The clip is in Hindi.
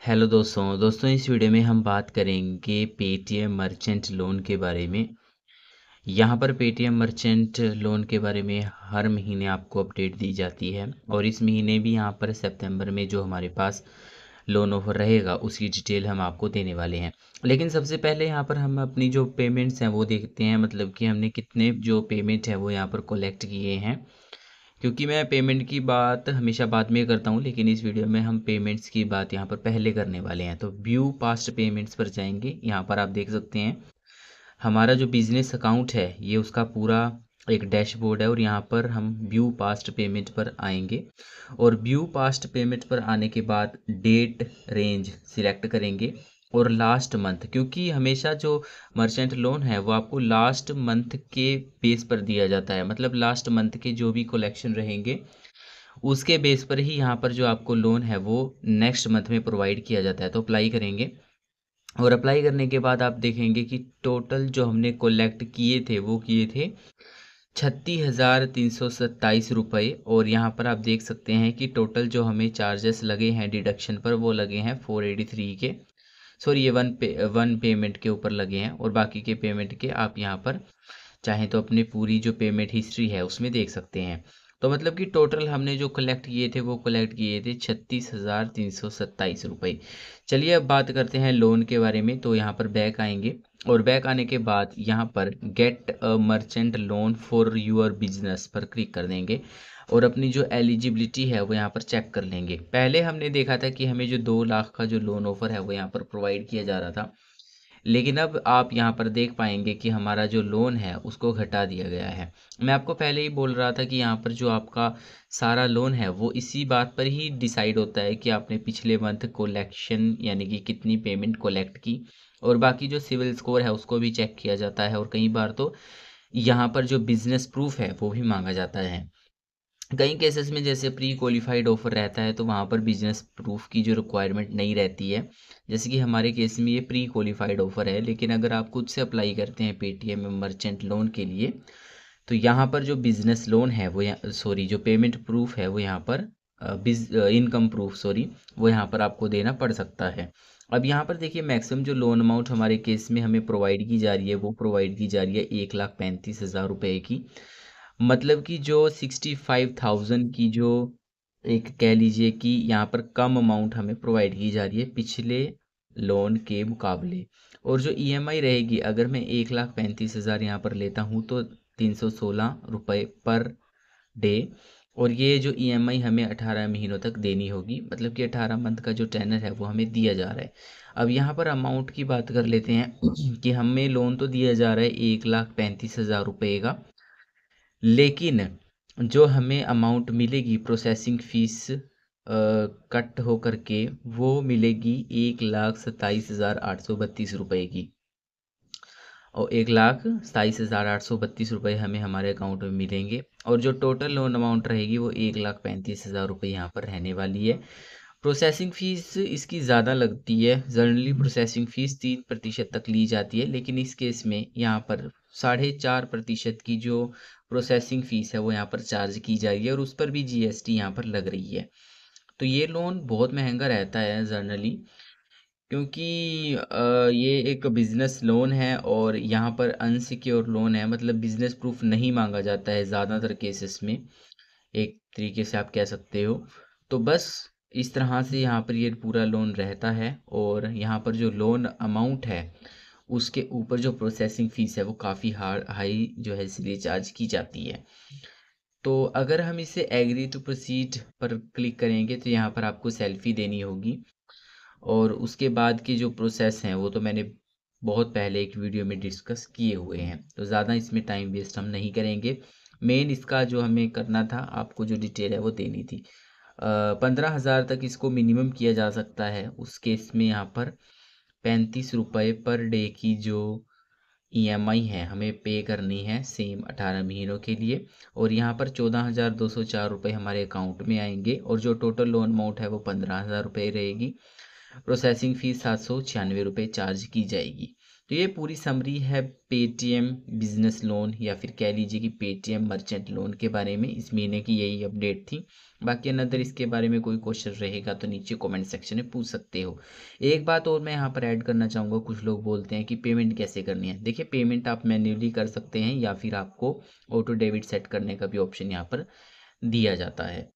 हेलो दोस्तों इस वीडियो में हम बात करेंगे पेटीएम मर्चेंट लोन के बारे में। यहाँ पर पेटीएम मर्चेंट लोन के बारे में हर महीने आपको अपडेट दी जाती है और इस महीने भी यहाँ पर सितंबर में जो हमारे पास लोन ऑफर रहेगा उसकी डिटेल हम आपको देने वाले हैं। लेकिन सबसे पहले यहाँ पर हम अपनी जो पेमेंट्स हैं वो देखते हैं, मतलब कि हमने कितने जो पेमेंट है वो यहाँ पर कलेक्ट किए हैं। क्योंकि मैं पेमेंट की बात हमेशा बाद में करता हूँ, लेकिन इस वीडियो में हम पेमेंट्स की बात यहाँ पर पहले करने वाले हैं। तो व्यू पास्ट पेमेंट्स पर जाएंगे। यहाँ पर आप देख सकते हैं हमारा जो बिजनेस अकाउंट है ये उसका पूरा एक डैशबोर्ड है और यहाँ पर हम व्यू पास्ट पेमेंट पर आएंगे और व्यू पास्ट पेमेंट पर आने के बाद डेट रेंज सिलेक्ट करेंगे और लास्ट मंथ, क्योंकि हमेशा जो मर्चेंट लोन है वो आपको लास्ट मंथ के बेस पर दिया जाता है। मतलब लास्ट मंथ के जो भी कलेक्शन रहेंगे उसके बेस पर ही यहाँ पर जो आपको लोन है वो नेक्स्ट मंथ में प्रोवाइड किया जाता है। तो अप्लाई करेंगे और अप्लाई करने के बाद आप देखेंगे कि टोटल जो हमने कलेक्ट किए थे वो किए थे 36,327 रुपये। और यहाँ पर आप देख सकते हैं कि टोटल जो हमें चार्जेस लगे हैं डिडक्शन पर वो लगे हैं 483 के, सॉरी ये वन पेमेंट के ऊपर लगे हैं और बाकी के पेमेंट के आप यहाँ पर चाहें तो अपनी पूरी जो पेमेंट हिस्ट्री है उसमें देख सकते हैं। तो मतलब कि टोटल हमने जो कलेक्ट किए थे वो कलेक्ट किए थे 36,327 रुपये। चलिए अब बात करते हैं लोन के बारे में। तो यहाँ पर बैक आएंगे और बैक आने के बाद यहाँ पर get a merchant loan for your business पर क्लिक कर देंगे और अपनी जो एलिजिबिलिटी है वो यहाँ पर चेक कर लेंगे। पहले हमने देखा था कि हमें जो 2 लाख का जो लोन ऑफर है वो यहाँ पर प्रोवाइड किया जा रहा था, लेकिन अब आप यहाँ पर देख पाएंगे कि हमारा जो लोन है उसको घटा दिया गया है। मैं आपको पहले ही बोल रहा था कि यहाँ पर जो आपका सारा लोन है वो इसी बात पर ही डिसाइड होता है कि आपने पिछले मंथ कलेक्शन यानी कि कितनी पेमेंट कलेक्ट की, और बाकी जो सिविल स्कोर है उसको भी चेक किया जाता है और कई बार तो यहाँ पर जो बिजनेस प्रूफ है वो भी मांगा जाता है। कई केसेस में जैसे प्री क्वालिफाइड ऑफर रहता है तो वहाँ पर बिजनेस प्रूफ की जो रिक्वायरमेंट नहीं रहती है। जैसे कि हमारे केस में ये प्री क्वालिफाइड ऑफर है, लेकिन अगर आप खुद से अप्लाई करते हैं पेटीएम में मर्चेंट लोन के लिए तो यहाँ पर जो बिजनेस लोन है वो सॉरी जो पेमेंट प्रूफ है वो यहाँ पर इनकम प्रूफ सॉरी वो यहाँ पर आपको देना पड़ सकता है। अब यहाँ पर देखिए मैक्सिमम जो लोन अमाउंट हमारे केस में हमें प्रोवाइड की जा रही है वो प्रोवाइड की जा रही है 1,35,000 रुपये की। मतलब कि जो 65,000 की जो एक कह लीजिए कि यहाँ पर कम अमाउंट हमें प्रोवाइड की जा रही है पिछले लोन के मुकाबले। और जो ईएमआई रहेगी, अगर मैं 1,35,000 यहाँ पर लेता हूँ तो 316 रुपये पर डे। और ये जो ईएमआई हमें 18 महीनों तक देनी होगी, मतलब कि 18 मंथ का जो टेनर है वो हमें दिया जा रहा है। अब यहाँ पर अमाउंट की बात कर लेते हैं कि हमें लोन तो दिया जा रहा है 1,35,000 रुपये का, लेकिन जो हमें अमाउंट मिलेगी प्रोसेसिंग फीस कट हो करके वो मिलेगी 1,27,832 रुपये की। और 1,27,832 रुपये हमें हमारे अकाउंट में मिलेंगे और जो टोटल लोन अमाउंट रहेगी वो 1,35,000 रुपये यहाँ पर रहने वाली है। प्रोसेसिंग फ़ीस इसकी ज़्यादा लगती है। जनरली प्रोसेसिंग फ़ीस 3% तक ली जाती है, लेकिन इस केस में यहाँ पर 4.5% की जो प्रोसेसिंग फ़ीस है वो यहाँ पर चार्ज की जा रही है और उस पर भी जीएसटी यहाँ पर लग रही है। तो ये लोन बहुत महंगा रहता है जनरली, क्योंकि ये एक बिज़नेस लोन है और यहाँ पर अनसिक्योर लोन है, मतलब बिज़नेस प्रूफ नहीं मांगा जाता है ज़्यादातर केसेस में, एक तरीके से आप कह सकते हो। तो बस इस तरह से यहाँ पर ये पूरा लोन रहता है और यहाँ पर जो लोन अमाउंट है उसके ऊपर जो प्रोसेसिंग फ़ीस है वो काफ़ी हाई जो है इसलिए चार्ज की जाती है। तो अगर हम इसे एग्री टू प्रोसीड पर क्लिक करेंगे तो यहाँ पर आपको सेल्फी देनी होगी और उसके बाद की जो प्रोसेस हैं वो तो मैंने बहुत पहले एक वीडियो में डिस्कस किए हुए हैं, तो ज़्यादा इसमें टाइम वेस्ट हम नहीं करेंगे। मेन इसका जो हमें करना था, आपको जो डिटेल है वो देनी थी। 15,000 तक इसको मिनिमम किया जा सकता है। उस केस में यहाँ पर 35 रुपये पर डे की जो ईएमआई है हमें पे करनी है सेम 18 महीनों के लिए, और यहाँ पर 14,204 रुपये हमारे अकाउंट में आएंगे और जो टोटल लोन अमाउंट है वो 15,000 रुपये रहेगी। प्रोसेसिंग फ़ीस 796 रुपये चार्ज की जाएगी। तो ये पूरी समरी है पेटीएम बिजनेस लोन या फिर कह लीजिए कि पेटीएम मर्चेंट लोन के बारे में। इस महीने की यही अपडेट थी। बाकी अनदर इसके बारे में कोई क्वेश्चन रहेगा तो नीचे कमेंट सेक्शन में पूछ सकते हो। एक बात और मैं यहाँ पर ऐड करना चाहूँगा, कुछ लोग बोलते हैं कि पेमेंट कैसे करनी है। देखिए पेमेंट आप मैन्युअली कर सकते हैं या फिर आपको ऑटो डेबिट सेट करने का भी ऑप्शन यहाँ पर दिया जाता है।